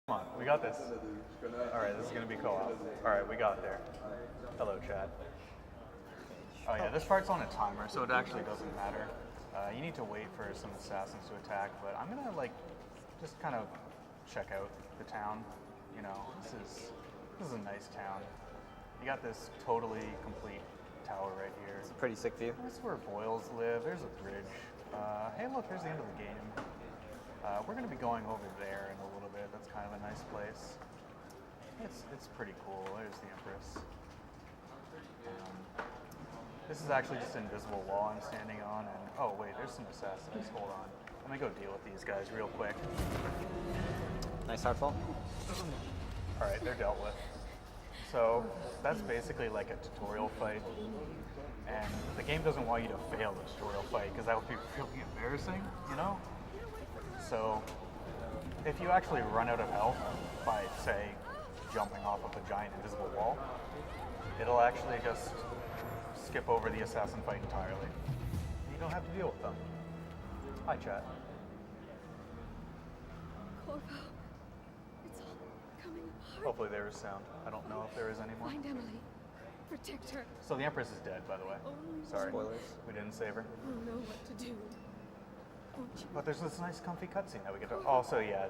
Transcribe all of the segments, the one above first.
Come on, we got this. Alright, this is gonna be co-op. Alright, we got there. Hello, chat. Oh yeah, this part's on a timer, so it actually doesn't matter. You need to wait for some assassins to attack, but I'm gonna just kind of check out the town. You know, this is a nice town. You got this totally complete tower right here. It's a pretty sick view. This is where Boyles live. There's a bridge. Hey look, there's the end of the game. We're going to be going over there in a little bit. That's kind of a nice place. It's pretty cool. There's the Empress. This is actually just an invisible wall I'm standing on. And oh wait, there's some assassins. Hold on. Let me go deal with these guys real quick. Nice hardfall. All right, they're dealt with. So that's basically like a tutorial fight. And the game doesn't want you to fail the tutorial fight because that would be really embarrassing, you know? So if you actually run out of health by, say, jumping off of a giant invisible wall, it'll actually just skip over the assassin fight entirely. You don't have to deal with them. Hi, chat. Corvo, it's all coming apart. Hopefully there is sound. I don't know if there is anymore. Find Emily. Protect her. So the Empress is dead, by the way. Sorry. Spoilers. We didn't save her. You'll know what to do. Won't you? But there's this nice comfy cutscene that we get to... Also, yeah,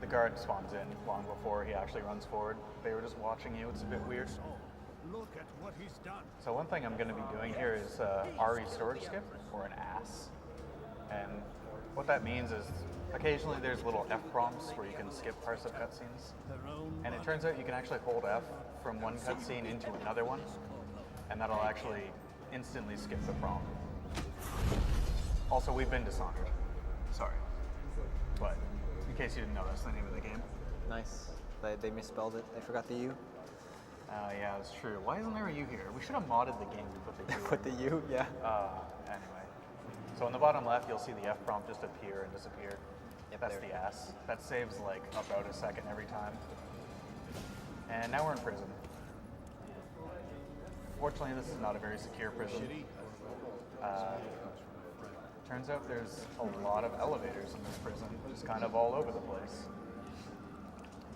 the guard spawns in long before he actually runs forward. They were just watching you. It's a bit weird. Look at what he's done. So one thing I'm going to be doing here is RE storage skip, or an ass. And what that means is occasionally there's little F prompts where you can skip parts of cutscenes. And it turns out you can actually hold F from one cutscene into another one, and that'll actually instantly skip the prompt. Also, we've been Dishonored. Sorry. But in case you didn't know, that's the name of the game. Nice. They misspelled it. They forgot the U. Yeah, that's true. Why isn't there a U here? We should have modded the game to put the U Put the U, yeah. Anyway. So on the bottom left, you'll see the F prompt just appear and disappear. Yep, That's there. the ass. That saves like about a second every time. And now we're in prison. Fortunately, this is not a very secure prison. Turns out there's a lot of elevators in this prison, just kind of all over the place.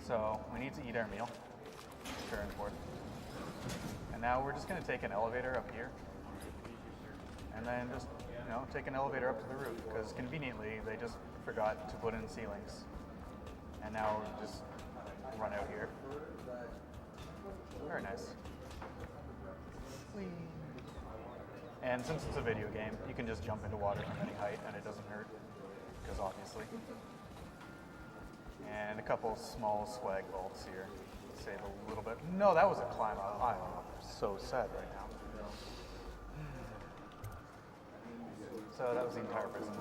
So we need to eat our meal. Sure and forth. And now we're just going to take an elevator up here, and then just take an elevator up to the roof because conveniently they just forgot to put in ceilings. And now we'll just run out here. Very nice. Whee. And since it's a video game, you can just jump into water from any height and it doesn't hurt, because obviously. And a couple small swag vaults here. Save a little bit. No, that was a climb up. I'm so sad right now. So that was the entire prison.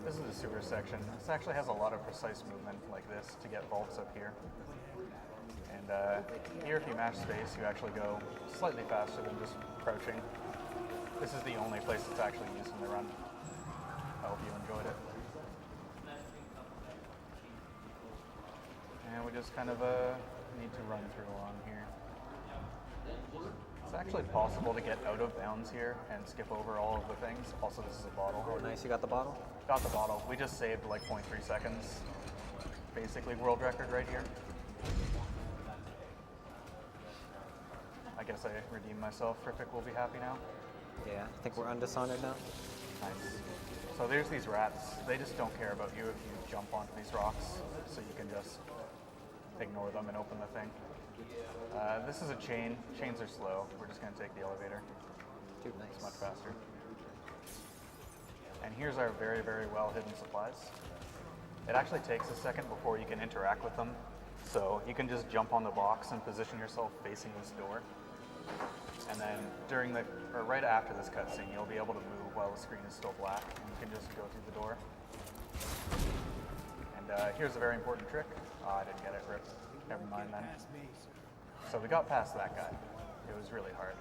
This is the sewer section. This actually has a lot of precise movement like this to get vaults up here. And here, if you mash space, you actually go slightly faster than just crouching. This is the only place that's actually used in the run. I hope you enjoyed it. And we just kind of need to run through along here. It's actually possible to get out of bounds here and skip over all of the things. Also, this is a bottle. Oh, nice. You got the bottle? Got the bottle. We just saved like 0.3 seconds. Basically, world record right here. I guess I redeemed myself. Rippic will be happy now. Yeah. I think we're undishonored now. Nice. So there's these rats. They just don't care about you if you jump onto these rocks. So you can just ignore them and open the thing. This is a chain. Chains are slow. We're just going to take the elevator. Dude, nice. It's much faster. And here's our very, very well hidden supplies. It actually takes a second before you can interact with them. So you can just jump on the box and position yourself facing this door. And then right after this cutscene, you'll be able to move while the screen is still black. And you can just go through the door. And here's a very important trick. Oh, I didn't get it, Rip. Never mind then. So we got past that guy. It was really hard.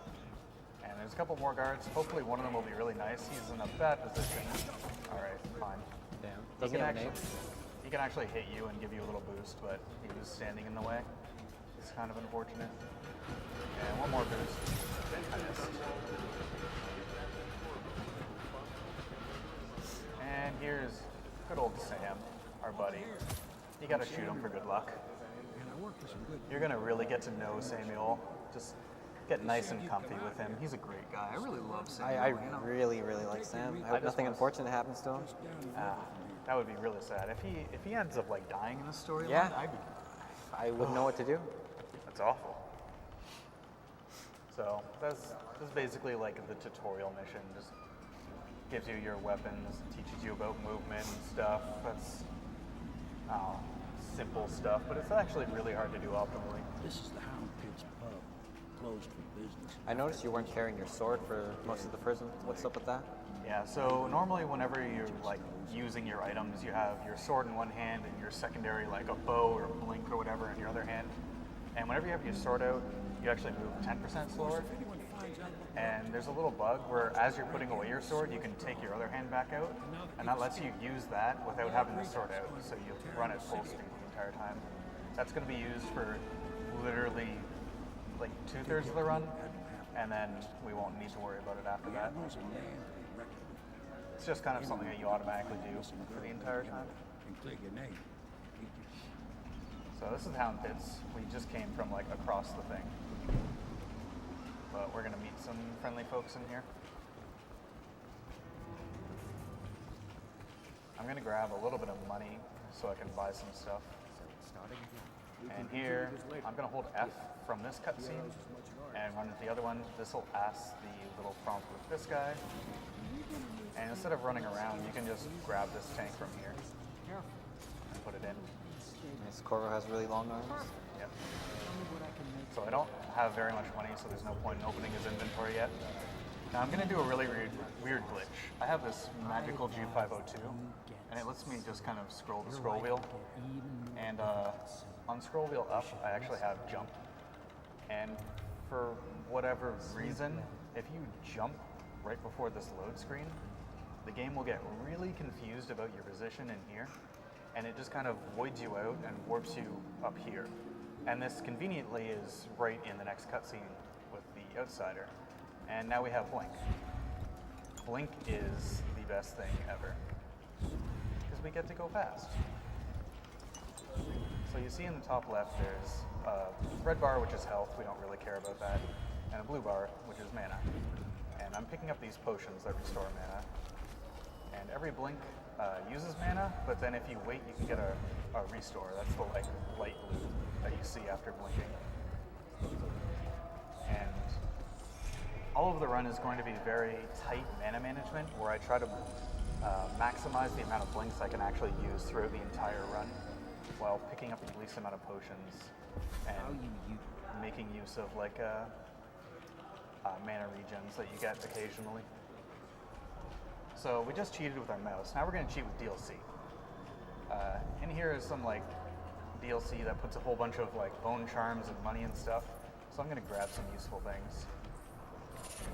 And there's a couple more guards. Hopefully one of them will be really nice. He's in a bad position. All right, fine. Damn. He can actually hit you and give you a little boost, but he was standing in the way. It's kind of unfortunate. And one more boost. I missed. And here's good old Sam, our buddy. You gotta shoot him for good luck. And I worked with some good. You're gonna really get to know Samuel. Just get nice and comfy with him. He's a great guy. I really love Samuel. I you know? really, really like Sam. I I hope just nothing want- unfortunate happens to him. That would be really sad. If he ends up like dying in this storyline, Yeah. I'd be I wouldn't know what to do. That's awful. So that's basically like the tutorial mission. Just gives you your weapons, teaches you about movement and stuff. That's simple stuff, but it's actually really hard to do optimally. This is the Hound Pit's pub, closed for business. I noticed you weren't carrying your sword for most of the prison. What's up with that? Yeah, so normally whenever you're like using your items, you have your sword in one hand and your secondary like a bow or a blink or whatever in your other hand. And whenever you have your sword out, you actually move 10% slower. And there's a little bug where as you're putting away your sword, you can take your other hand back out, and that lets you use that without having the sword out, so you run at full speed the entire time. That's going to be used for literally like 2/3 of the run, and then we won't need to worry about it after that. It's just kind of something that you automatically do for the entire time. And clear your name. So this is Hound Pits. We just came from like across the thing. But we're gonna meet some friendly folks in here. I'm gonna grab a little bit of money so I can buy some stuff. And here, I'm gonna hold F from this cutscene and run to the other one. This will ask the little prompt with this guy. And instead of running around, you can just grab this tank from here and put it in. This Corvo has really long arms. Yep. So I don't have very much money, so there's no point in opening his inventory yet. Now I'm going to do a really weird glitch. I have this magical G502, and it lets me just kind of scroll the scroll wheel. And on scroll wheel up, I actually have jump. And for whatever reason, if you jump right before this load screen, the game will get really confused about your position in here, and it just kind of voids you out and warps you up here. And this conveniently is right in the next cutscene with the Outsider. And now we have Blink. Blink is the best thing ever, because we get to go fast. So you see in the top left there's a red bar, which is health, we don't really care about that, and a blue bar, which is mana. And I'm picking up these potions that restore mana. And every blink uses mana, but then if you wait, you can get a restore. That's the like light loot that you see after blinking. And all of the run is going to be very tight mana management, where I try to maximize the amount of blinks I can actually use throughout the entire run, while picking up the least amount of potions and making use of like mana regens that you get occasionally. So we just cheated with our mouse. Now we're going to cheat with DLC. In here is some like DLC that puts a whole bunch of like bone charms and money and stuff. So I'm going to grab some useful things.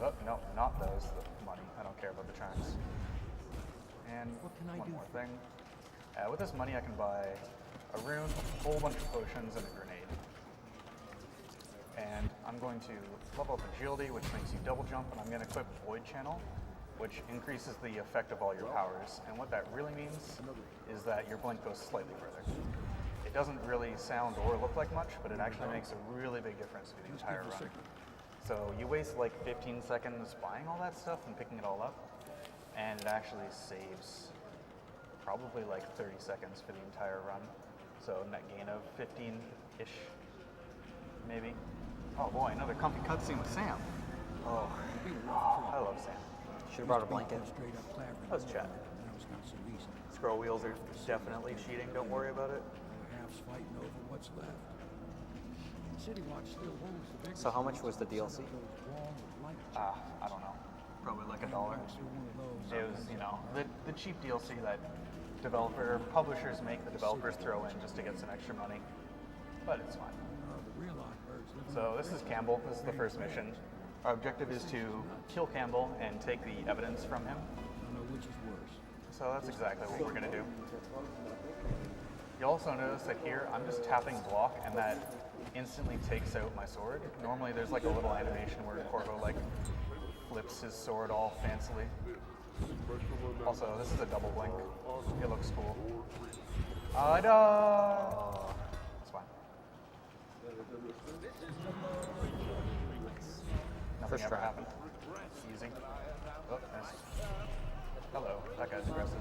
Oh, no, not those, the money. I don't care about the charms. And one more thing. With this money I can buy a rune, a whole bunch of potions, and a grenade. And I'm going to level up agility, which makes you double jump, and I'm going to equip Void Channel, which increases the effect of all your powers. And what that really means is that your blink goes slightly further. It doesn't really sound or look like much, but it actually makes a really big difference for the entire run. So you waste like 15 seconds buying all that stuff and picking it all up, and it actually saves probably like 30 seconds for the entire run. So net gain of 15-ish, maybe. Oh boy, another comfy cutscene with Sam. Oh, I love Sam. should have brought a blanket. Straight up clapping. Let's chat. That was not so easy. Scroll wheels are definitely cheating, don't worry about it. Half's fighting over what's left. City Watch still holds the biggest. So how much was the DLC? I don't know. Probably like $1. It was, you know, the cheap DLC that publishers make the developers throw in just to get some extra money. But it's fine. The real Ockbirds live So this is Campbell. This is the first mission. Our objective is to kill Campbell and take the evidence from him. I don't know which is worse. So that's exactly what we're going to do. You'll also notice that here I'm just tapping block and that instantly takes out my sword. Normally there's like a little animation where Corvo like flips his sword all fancily. Also, this is a double blink. It looks cool. I died. That's fine. Nothing First ever try. happened. Easy. Oh, nice. Hello, that guy's aggressive.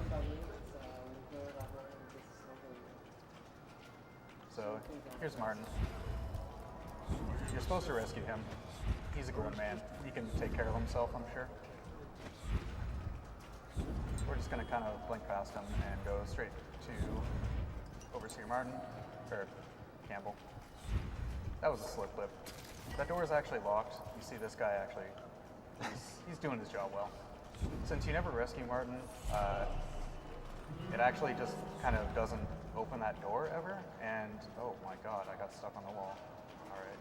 So, here's Martin. You're supposed to rescue him. He's a grown man. He can take care of himself, I'm sure. We're just going to kind of blink past him and go straight to Overseer Martin, or Campbell. That was a slip lip. That door is actually locked. You see this guy actually, he's doing his job well. Since you never rescue Martin, it actually just kind of doesn't open that door ever. And oh my god, I got stuck on the wall. Alright.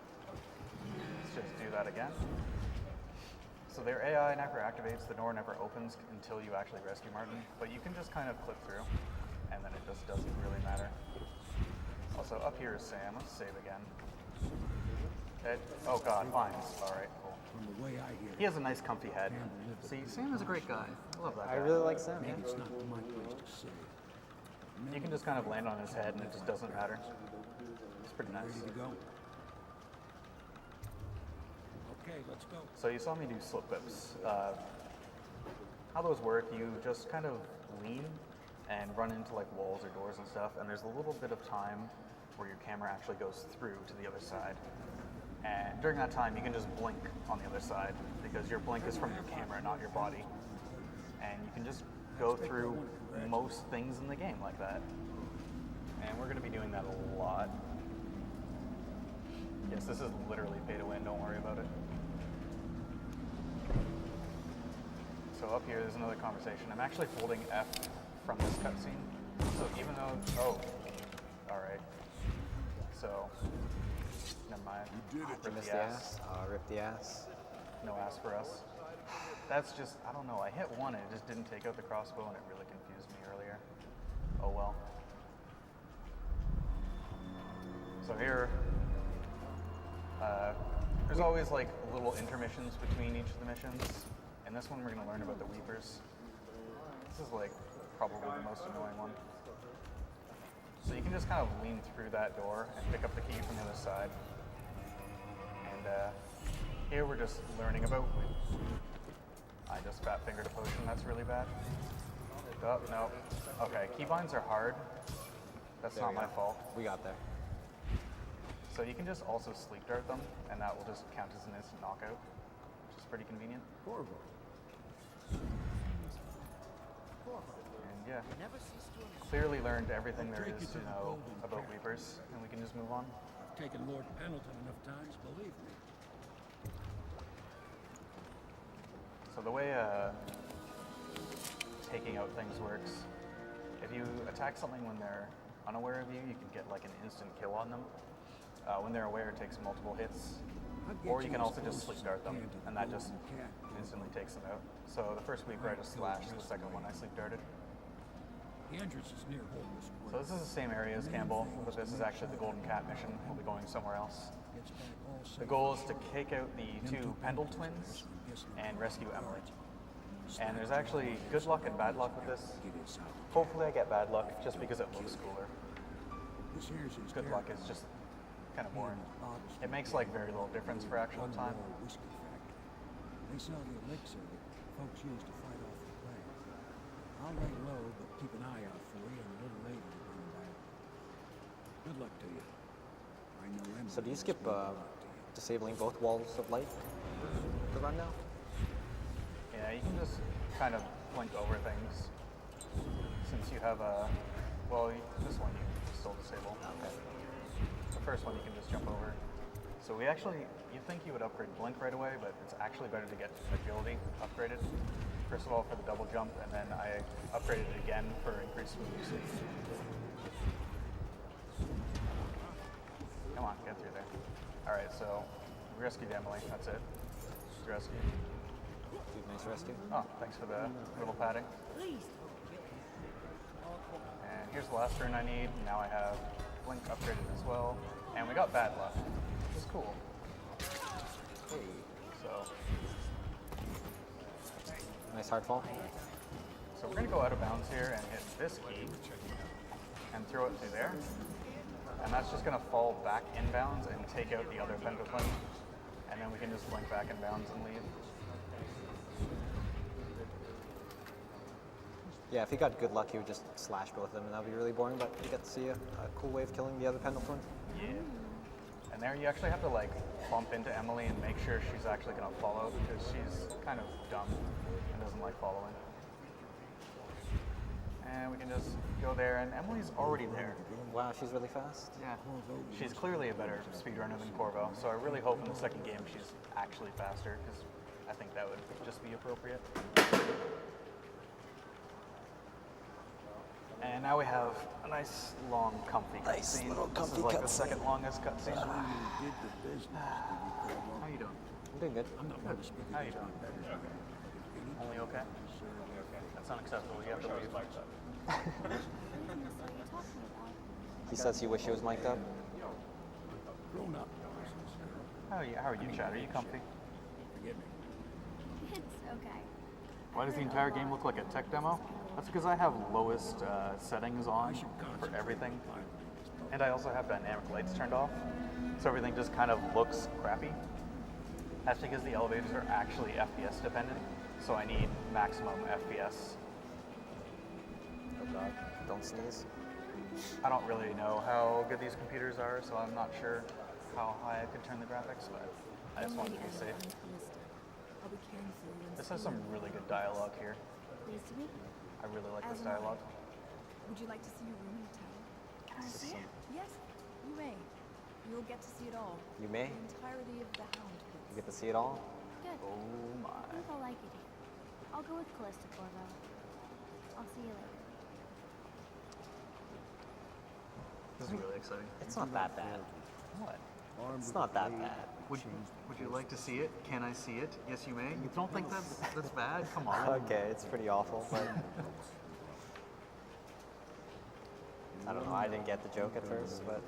Let's just do that again. So their AI never activates, the door never opens until you actually rescue Martin, but you can just kind of clip through, and then it just doesn't really matter. Also, up here is Sam. Let's save again. Oh god, vines. Alright, cool. From the way I hear He has a nice comfy head. See, Sam is a great guy. I love that guy. I really like Sam. maybe Yeah. it's not my place to say. You can just kind of land on his head and it just doesn't matter. It's pretty nice. Ready to go? Okay, let's go. So you saw me do slip whips. How those work, you just kind of lean and run into like walls or doors and stuff, and there's a little bit of time where your camera actually goes through to the other side. And during that time, you can just blink on the other side because your blink is from your camera, not your body. And you can just go through most things in the game like that. And we're going to be doing that a lot. Yes, this is literally pay to win, don't worry about it. So up here, there's another conversation. I'm actually holding F from this cutscene. So even though, oh, all right. So, never mind. You missed the ass. Rip the ass. No ass for us. That's just, I don't know. I hit one and it just didn't take out the crossbow and it really confused me earlier. Oh well. So here, there's always like little intermissions between each of the missions. In this one, we're going to learn about the Weepers. This is like probably the most annoying one. So you can just kind of lean through that door and pick up the key from the other side. And here we're just learning about. I just fat fingered a potion. That's really bad. Oh no. Okay, keybinds are hard. That's There not we my go. fault. We got there. So you can just also sleep dart them, and that will just count as an instant knockout, which is pretty convenient. Corvo. And yeah, clearly learned everything there is to know about Weepers, and we can just move on. I've taken Lord Pendleton enough times, believe me. So the way taking out things works, if you attack something when they're unaware of you, you can get like an instant kill on them. When they're aware, it takes multiple hits. Or you can also just sleep dart them, and that just instantly takes them out. So the first Weeper I just slashed, the second one I sleep darted. The entrance is near Holder Square. So this is the same area as Campbell, but this is actually the Golden Cat mission. We'll be going somewhere else. Gets back all The safe. goal is to kick out the two Pendle twins and rescue Emily. And there's actually good luck and bad luck with this. Get inside. Hopefully I get bad luck just because it looks cooler. This here's his Good luck is just kind of boring. It makes like very little difference for actual time. Whiskey factory. They sell the elixir that folks use to fight off the plague. I'll lay low, but keep an eye out for you, and a little later we're going back. Good luck to you. I know Emily So do you is skip good luck to you. disabling both walls of light to run now? Yeah, you can just kind of blink over things since you have a, well, this one you can still disable. Okay. The first one you can just jump over. So we actually, you'd think you would upgrade blink right away, but it's actually better to get agility upgraded. First of all for the double jump, and then I upgraded it again for increased moves. Come on, get through there. Alright, so we rescued Emily, that's it. She's rescued. Dude, nice rescue. Oh, thanks for the little padding. And here's the last turn I need. Now I have blink upgraded as well. And we got bad luck, which is cool. Hey. So Nice hard fall. we're gonna go out of bounds here and hit this key. and throw it through there. And that's just going to fall back inbounds and take out the other pendulum. And then we can just blink back inbounds and leave. Yeah, if he got good luck, he would just slash both of them, and that would be really boring, but you get to see a cool way of killing the other pendulum. Yeah. And there you actually have to like bump into Emily and make sure she's actually going to follow, because she's kind of dumb and doesn't like following. And we can just go there, and Emily's already there. Wow, she's really fast. Yeah. She's clearly a better speedrunner than Corvo, so I really hope in the second game she's actually faster, because I think that would just be appropriate. And now we have a nice, long, comfy cutscene. This is like the second longest cutscene. Did the business, did you, Corvo? How you doing? I'm doing good. I'm not one to speak How you against doing? my betters, man. Only okay? That's unacceptable. You have to leave. What business are you talking about? He says he wish he was mic'd up. Grown up business, girl. How are you, Chad? Are you comfy? Forgive me. It's okay. Why does the entire game look like a tech demo? That's because I have lowest settings on for everything. And I also have dynamic lights turned off. So everything just kind of looks crappy. That's because the elevators are actually FPS dependent. So I need maximum FPS. Oh god, don't sneeze. I don't really know how good these computers are, so I'm not sure how high I could turn the graphics, but I just wanted to be safe. I'll be caring for you. This has some really good dialogue here. Pleased to meet you. I really like this As am I. dialogue. Would you like to see your room in the tower? Can I see it? Yes, you may. You'll get to see it all. You may? The entirety of the Hound You pits. get to see it all? Good. Oh I my. think I'll like it here. I'll go with Callista, Corvo. I'll see you later. This is really exciting. It's not that bad. What? It's not that bad. Would you like to see it? Can I see it? Yes, you may. You don't think that's bad? Come on. Okay, it's pretty awful, but I don't know. I didn't get the joke at first, but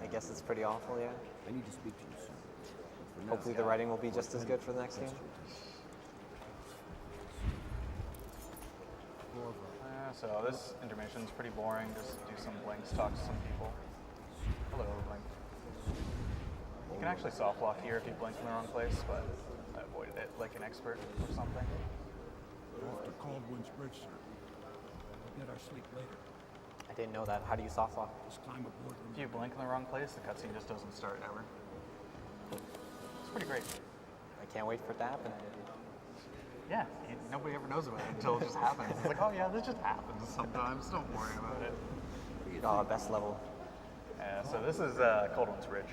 I guess it's pretty awful, yeah. I need to speak to you soon. But for now, Hopefully the writing will be just as good for the next game. So this intermission is pretty boring. Just do some blinks, talk to some people. Hello, blink. You can actually soft lock here if you blink in the wrong place, but I avoided it like an expert or something. Off to Caldwell's Bridge, sir. We'll get our sleep later. I didn't know that. How do you soft lock? Just climb aboard. If you blink in the wrong place, the cutscene just doesn't start ever. It's pretty great. I can't wait for it to happen. Yeah, nobody ever knows about it until it just happens. It's like, oh yeah, this just happens sometimes. Don't worry about it. Oh, best level. So this is Coldwell's Ridge.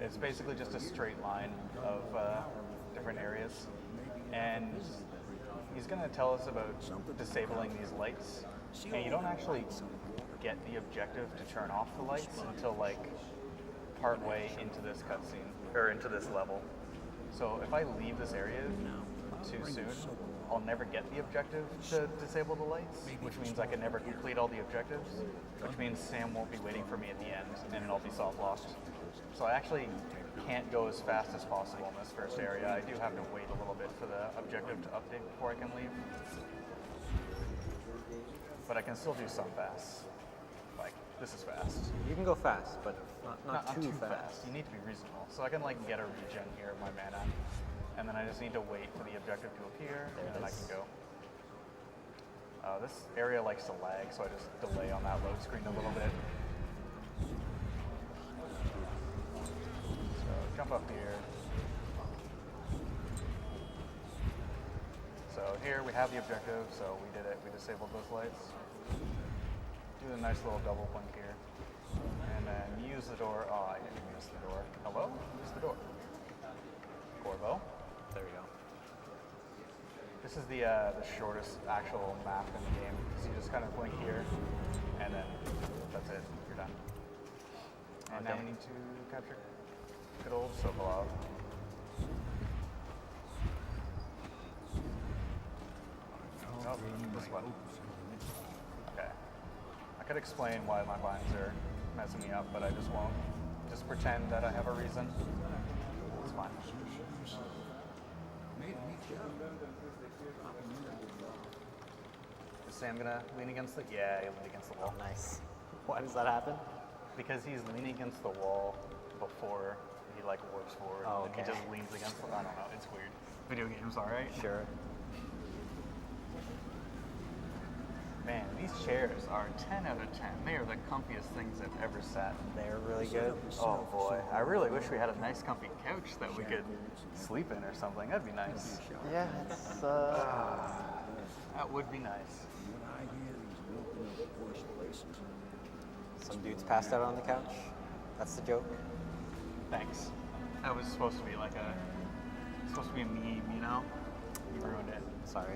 It's basically just a straight line of different areas. And he's going to tell us about disabling these lights. And you don't actually get the objective to turn off the lights until like part way into this cutscene, or into this level. So if I leave this area too soon, I'll never get the objective to disable the lights, which means I can never complete all the objectives, which means Sam won't be waiting for me at the end, and it'll be soft-locked. So I actually can't go as fast as possible in this first area. I do have to wait a little bit for the objective to update before I can leave. But I can still do some fast. Like, this is fast. You can go fast, but not too fast. You need to be reasonable. So I can like get a regen here of my mana, and then I just need to wait for the objective to appear, and then I can go. This area likes to lag, so I just delay on that load screen a little bit. So jump up here. So here we have the objective, so we did it. We disabled those lights. Do a nice little double blink here. And then use the door. Oh, I didn't use the door. Hello? Use the door. Corvo. There we go. This is the shortest actual map in the game. So you just kind of blink here, and then that's it. You're done. And now Okay. we need to capture good old Sokolov. Nope, this one. Okay. I could explain why my vines are messing me up, but I just won't. Just pretend that I have a reason. It's fine. Is Sam gonna lean against it? Yeah, he'll lean against the wall. Nice. Why does that happen? Because he's leaning against the wall before he like warps forward. Oh, And he okay. just leans against the, I don't know, it's weird. Video games, alright? Sure. Man, these chairs are 10 out of 10. They are the comfiest things I've ever sat in. They're really good. Oh boy, I really wish we had a nice comfy couch that we could sleep in or something. That'd be nice. Yeah, it's That would be nice. What I hear, he's opening up worse places. some dudes passed out on the couch. That's the joke. Thanks. That was supposed to be like supposed to be a meme, you know? You ruined it. Sorry.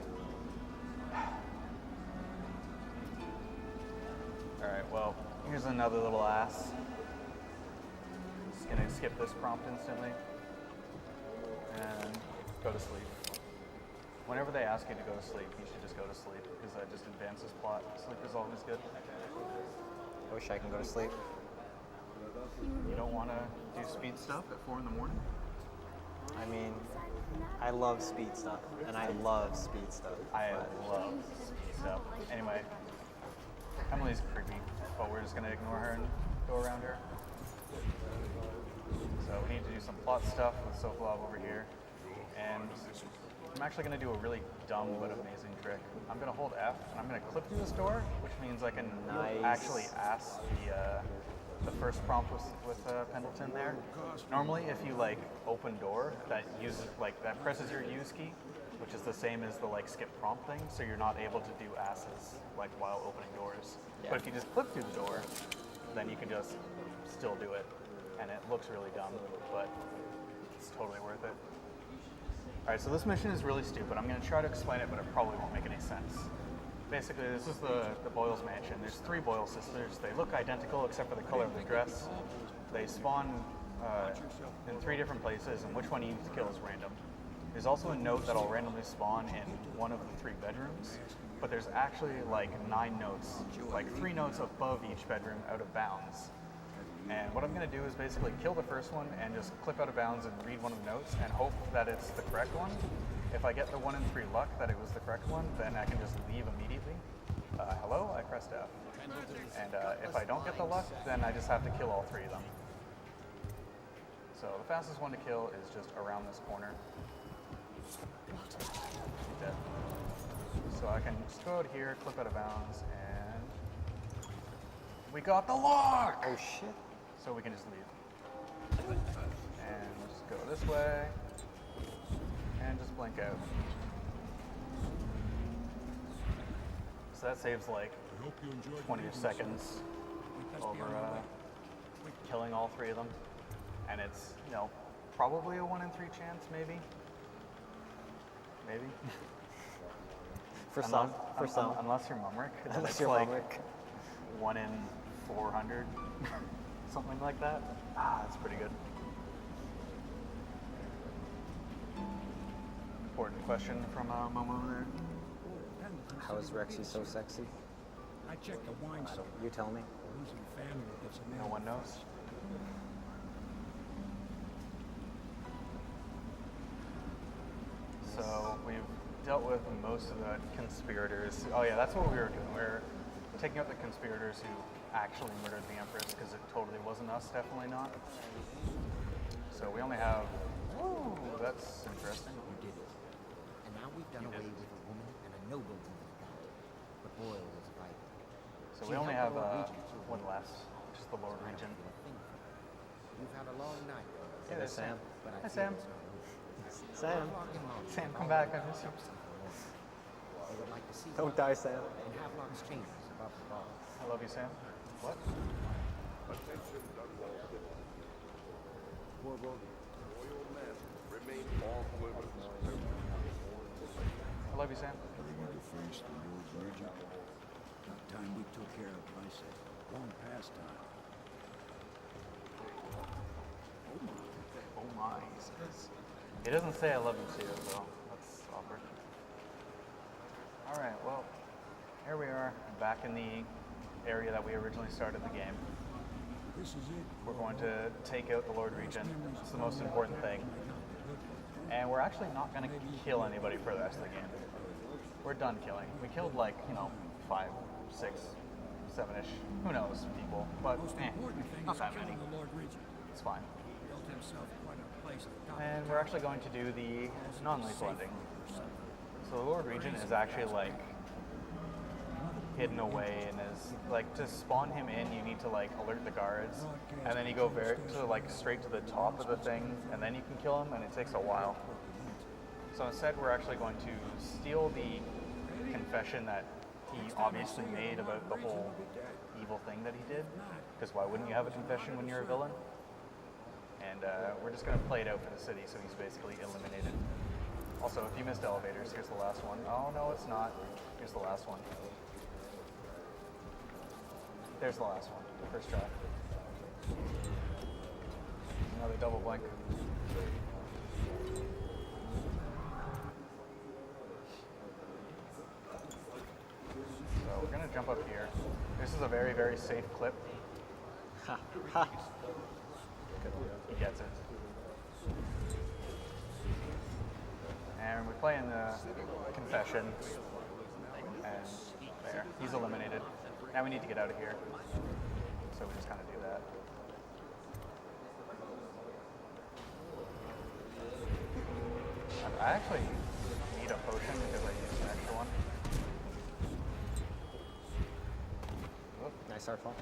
Alright, well, here's another little ass. Just gonna skip this prompt instantly. And go to sleep. Whenever they ask you to go to sleep, you should just go to sleep, because that just advances plot. Sleep is always good. I wish I can go to sleep. You don't want to do speed stuff at 4 in the morning? I mean, I love speed stuff, and I love speed stuff. I but love speed stuff. Anyway, Emily's creepy, but we're just going to ignore her and go around her. So we need to do some plot stuff with Sokolov over here. And I'm actually going to do a really dumb but amazing trick. I'm going to hold F, and I'm going to clip through this door, which means I can Nice. actually ask the first prompt with Pendleton there. Normally, if you like open door, that uses that presses your use key, which is the same as the like skip prompt thing, so you're not able to do asses like while opening doors. Yeah. But if you just clip through the door, then you can just still do it, and it looks really dumb, but it's totally worth it. All right, so this mission is really stupid. I'm going to try to explain it, but it probably won't make any sense. Basically, this is the Boyle's mansion. There's 3 Boyle sisters. They look identical except for the color of the dress. They spawn in 3 different places, and which one you need to kill is random. There's also a note that'll randomly spawn in one of the 3 bedrooms, but there's actually like 9 notes, like 3 notes above each bedroom out of bounds. And what I'm going to do is basically kill the first one and just clip out of bounds and read one of the notes and hope that it's the correct one. If I get the 1 in 3 luck that it was the correct one, then I can just leave immediately. Hello, I pressed F. And if I don't get the luck, then I just have to kill all 3 of them. So the fastest one to kill is just around this corner. Dead. So I can just go out here, clip out of bounds, and we got the lock! oh shit. So we can just leave. And just go this way. And just blink out. So that saves like 20 seconds over killing all 3 of them. And it's, probably a 1 in 3 chance, maybe. Maybe. For some. Unless you're Mumrick. Then Unless it's you're like Mumrick. 1 in 400. Something like that. That's pretty good. Important question from Momo there. How is Rexy so sexy? I checked the wine store. You tell me. Losing family gets a No man. one knows. So we've dealt with most of the conspirators. Oh yeah, that's what we were doing. We were taking out the conspirators who actually murdered the Empress, because it totally wasn't us, definitely not. So we only have... Ooh, that's interesting. You did it. And now we've done You away did. with a woman and a nobleman in the county. But Boyle was a Viking. So She we only helped have the Lord Regent through one the less, which is the Lord I don't Regent. feel a thing for her. You've had a long night. Hey there, Sam. But I Hi, feel Sam. it's not over. Sam. Havelock and Montreal Sam, come all back. I want miss you. something for once. They would like to see Don't you die, Sam. in Havelock's chambers above the bar. I love you, Sam. What? I love you, Sam. Everybody faced the Lord Regent. About time we took care of Lysa. Long past time. Oh my, he says. He doesn't say I love you too, so that's awkward. Alright, well, here we are, back in the area that we originally started the game. This is it. We're going to take out the Lord Regent. It's the most important thing. And we're actually not going to kill anybody for the rest of the game. We're done killing. We killed like, 5, 6, 7-ish, who knows, people. But Most important thing not is that killing many. the Lord Regent. It's fine. Built himself quite a place at the top And of we're the actually going to do the non-lethal ending. So the Lord Regent is actually like hidden away and is like to spawn him in you need to like alert the guards and then you go straight to the top of the thing and then you can kill him and it takes a while. So instead we're actually going to steal the confession that he obviously made about the whole evil thing that he did, because why wouldn't you have a confession when you're a villain? And we're just going to play it out for the city so he's basically eliminated. Also, if you missed elevators, here's the last one. Oh no, it's not. Here's the last one. There's the last one. First try. Another double blink. So we're gonna jump up here. This is a very, very safe clip. Ha, ha. He gets it. And we're playing the confession. And there, he's eliminated. Now we need to get out of here. So we just kind of do that. I actually need a potion because I used an extra one. Whoop, Nice hard fall.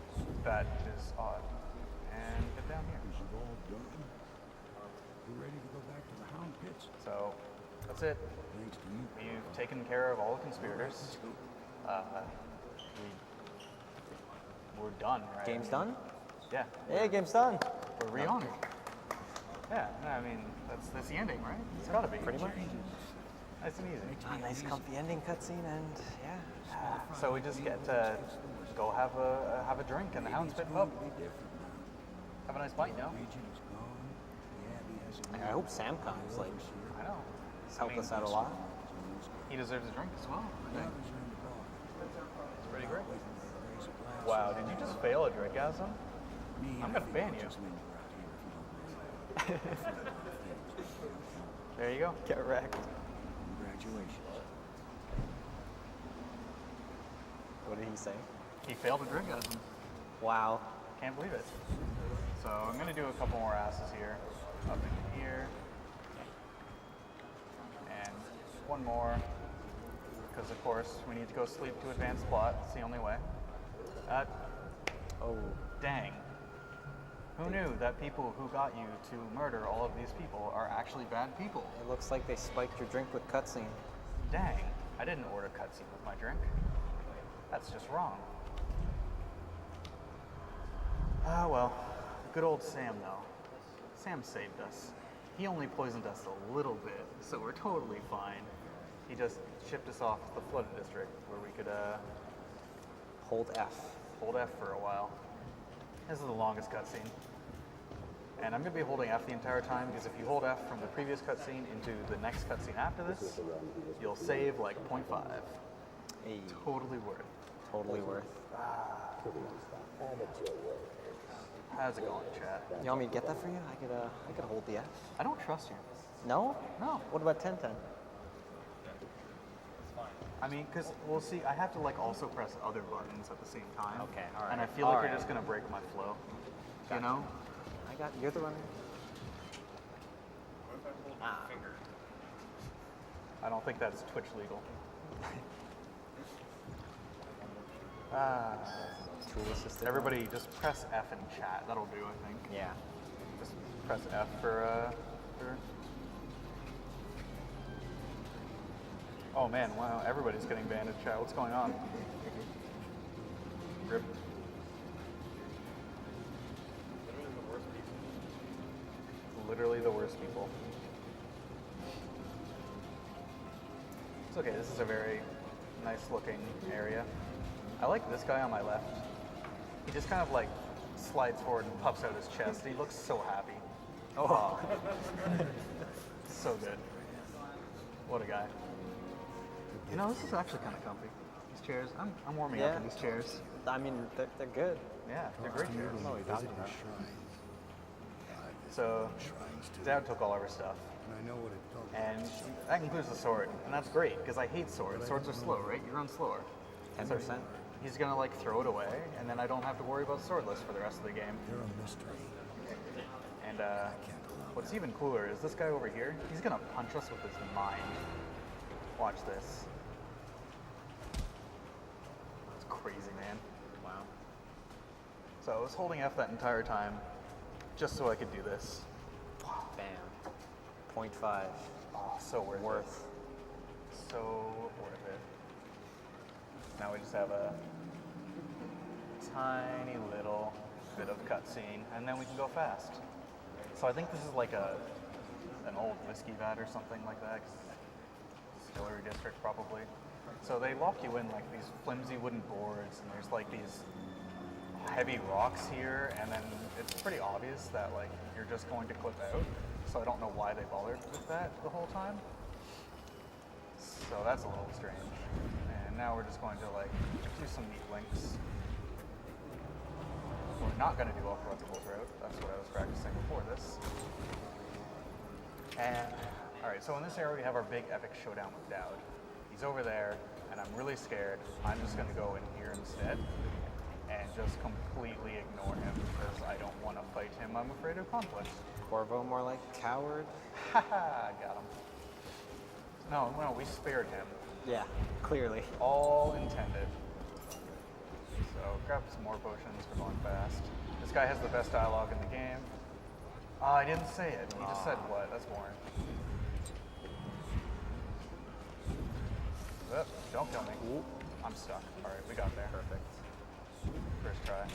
that is odd. And get down here. Is it all done? You ready to go back to the Hound Pits? So that's it. Thanks to you. We've taken care of all the conspirators. We're done, right? Game's done? Yeah. Hey, game's done. We're re-honored. Yeah, I mean, that's the ending, right? It's gotta be. Pretty much. Nice and easy. Nice comfy ending cutscene and yeah. So we just get to go have a drink in the Hound's Pit pub. Have a nice bite, no? Regent is gone. The Abbey has a I hope Sam comes. Like, I know. he's helped us out a lot. He deserves a drink as well. I think. others are in the bar. It's pretty great. Waiting for a raise of glass. Wow, did you just fail a drinkgasm? Me and I'm gonna Effie ban will you. just linger out here if you don't mind. There you go. Get wrecked. Congratulations. What did he say? He failed a drinkgasm. Wow. Can't believe it. So I'm gonna do a couple more asses here. Up in here. And one more. Because of course we need to go sleep to advance plot. It's the only way. Oh. Dang. Who knew that people who got you to murder all of these people are actually bad people? It looks like they spiked your drink with cutscene. Dang. I didn't order cutscene with my drink. That's just wrong. Ah, well. Good old Sam, though. Sam saved us. He only poisoned us a little bit, so we're totally fine. He just shipped us off to the flooded district where we could Hold F. hold F for a while. This is the longest cutscene. And I'm going to be holding F the entire time because if you hold F from the previous cutscene into the next cutscene after this, you'll save like 0.5. Hey, Totally worth. totally worth. How's it going, chat? You want me to get that for you? I could hold the F. I don't trust you. No? No. What about 1010? I mean, because, we'll see, I have to like also press other buttons at the same time. Okay, all right. And I feel like All you're right. just going to break my flow. You Gotcha. know? You're the runner. I don't think that's Twitch legal. Tool assisted. Everybody just press F in chat. That'll do, I think. Yeah. Just press F for. Oh man, wow, everybody's getting banned in chat. What's going on? Rip. Literally the worst people. It's okay, this is a very nice looking area. I like this guy on my left. He just kind of like slides forward and puffs out his chest. He looks so happy. Oh. So good. What a guy. You know, this is actually kind of comfy. These chairs, I'm warming up Yeah. in these chairs. I mean, they're good. Yeah, they're great chairs. Oh, we talked about. So, Dad took all of our stuff. And I know what it felt And that includes the sword. And that's great, because I hate swords. Swords are slow, right? You run slower. 10%. he's gonna like throw it away, and then I don't have to worry about swordless for the rest of the game. You're a mystery. And what's even cooler is this guy over here. He's gonna punch us with his mind. Watch this. It's crazy, man. Wow. So I was holding F that entire time, just so I could do this. Bam. 0.5. Oh, so worth it. So worth it. Now we just have a tiny little bit of cutscene, and then we can go fast. So I think this is like an old whiskey vat or something like that. Distillery district probably. So they lock you in like these flimsy wooden boards, and there's like these heavy rocks here, and then it's pretty obvious that like you're just going to clip out. So I don't know why they bothered with that the whole time. So that's a little strange. And now we're just going to like do some neat links. We're not going to do all collectibles route. That's what I was practicing before this. And all right, so in this area we have our big epic showdown with Dowd. He's over there, and I'm really scared. I'm just going to go in here instead and just completely ignore him because I don't want to fight him. I'm afraid of conflict. Corvo more like coward? Haha, got him. No, we spared him. Yeah, clearly. All intended. So grab some more potions for going fast. This guy has the best dialogue in the game. I didn't say it. He just said what? That's boring. Oop, don't kill me. Ooh. I'm stuck. All right, we got there. Perfect. First try.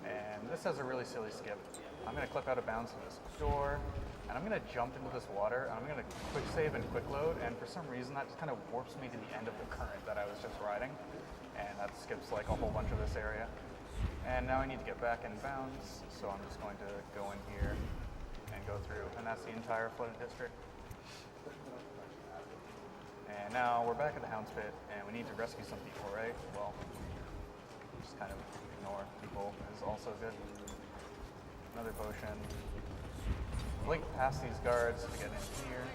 And this has a really silly skip. I'm going to clip out of bounds to this door, and I'm going to jump into this water, and I'm going to quick save and quick load, and for some reason that just kind of warps me to the end of the current that I was just riding, and that skips like a whole bunch of this area. And now I need to get back in bounds, so I'm just going to go in here and go through, and that's the entire flooded district. And now we're back at the Hound's Pit, and we need to rescue some people, right? Well, just kind of ignore people is also good. Another potion. Blink past these guards to get in here.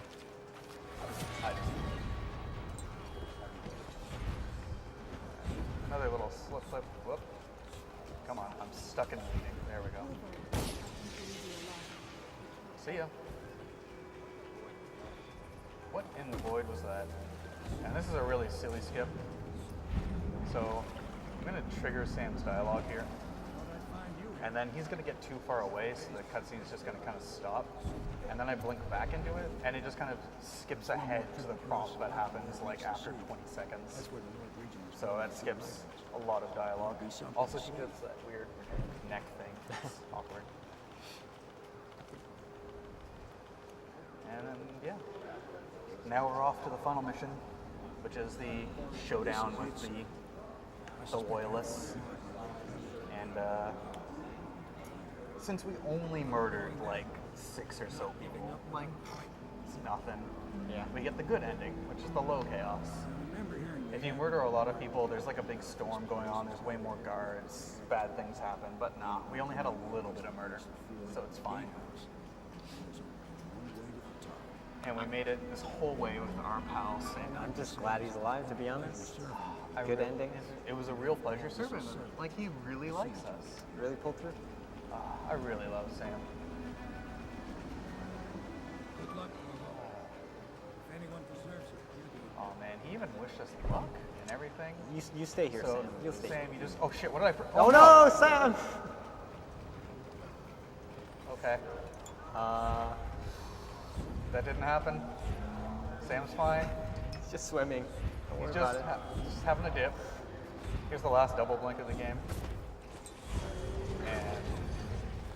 Another little slip flip. Whoop. Come on, I'm stuck in the meeting. There we go. See ya. What in the void was that? And this is a really silly skip. So I'm gonna trigger Sam's dialogue here. And then he's gonna get too far away, so the cutscene is just gonna kind of stop. And then I blink back into it, and it just kind of skips ahead to the prompt that happens like after 20 seconds. So that skips a lot of dialogue. Also, she does that weird neck thing. It's awkward. And then, yeah. Now we're off to the final mission, which is the showdown with the loyalists. And since we only murdered like 6 or so people, like it's nothing. Yeah. We get the good ending, which is the low chaos. If you murder a lot of people, there's like a big storm going on, there's way more guards, bad things happen, but nah, we only had a little bit of murder, so it's fine. And we made it this whole way with our pal Sam. I'm just glad he's alive, to be honest. I Good really- ending. It was a real pleasure serving him. Like, he really likes us. Really pulled through? I really love Sam. Good luck, Corvo. If anyone deserves it, you do. Oh man, he even wished us luck and everything. You stay here, So, Sam. You'll stay. Sam, you just, oh shit, what did I, Oh no, Sam! Okay, that didn't happen. Sam's fine. He's just swimming. Don't worry He's about just, it. just having a dip. Here's the last double blink of the game. And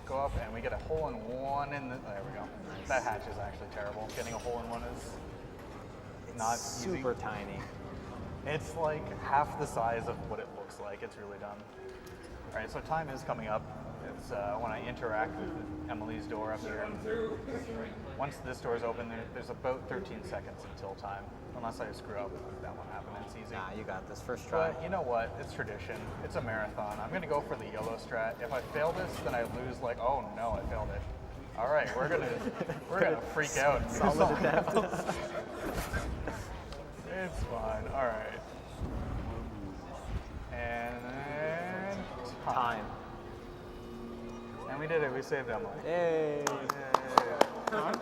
go up and we get a hole in one in the, there we go. Nice. That hatch is actually terrible. Getting a hole in one is not easy. Super tiny. It's like half the size of what it looks like. It's really dumb. All right, so time is coming up. It's when I interact with Emily's door up here. Once this door is open, there's about 13 seconds until time. Unless I screw up, that won't happen. It's easy. Nah, you got this. First try. But you know what? It's tradition. It's a marathon. I'm gonna go for the yellow strat. If I fail this, then I lose. Like, oh no, I failed it. All right, we're gonna freak out. and do Solid something attempt. else. It's fine. All right. And Time. And we did it. We saved Emily. Yay! Time.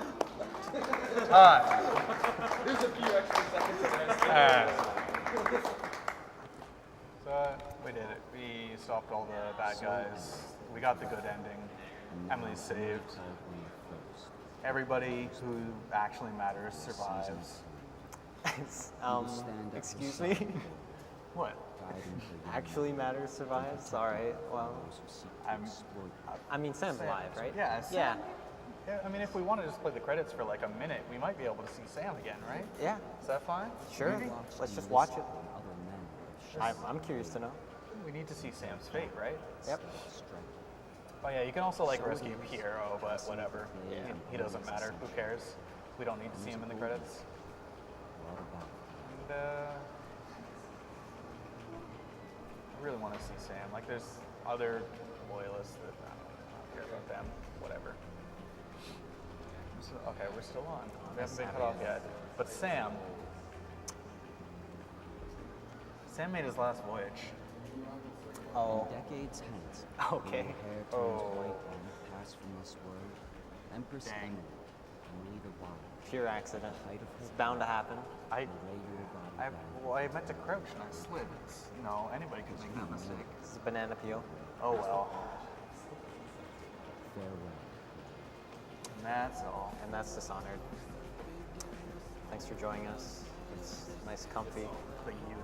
There's a few extra seconds in there. Alright. So we did it. We stopped all the bad guys. We got the good ending. Emily's saved. Everybody who actually matters survives. Excuse me? What? Actually matters survives? Alright, well. I mean, Sam's alive, right? Yeah. Yeah. Yeah, I mean, if we want to just play the credits for like a minute, we might be able to see Sam again, right? Yeah. Is that fine? Sure. Maybe? Let's just watch it. I'm curious to know. We need to see Sam's fate, right? Yep. Oh yeah, you can also like rescue Piero, but whatever. He doesn't matter. Who cares? We don't need to see him in the credits. And I really want to see Sam. Like, there's other loyalists that I don't care about them. Whatever. Okay, we're still on. We haven't been cut off yet. But Sam made his last voyage. Oh. Decades hence, Okay. when your hair turns white and you pass from this world, Empress Dang. Emily, only the wild, Pure accident. height of It's her bound to happen. I lay your body down. well, I meant to crouch and I slid. It's, you know, anybody could make that mistake. This is banana peel. Oh well. Farewell. And that's all. And that's Dishonored. Thanks for joining us. It's nice, comfy. But you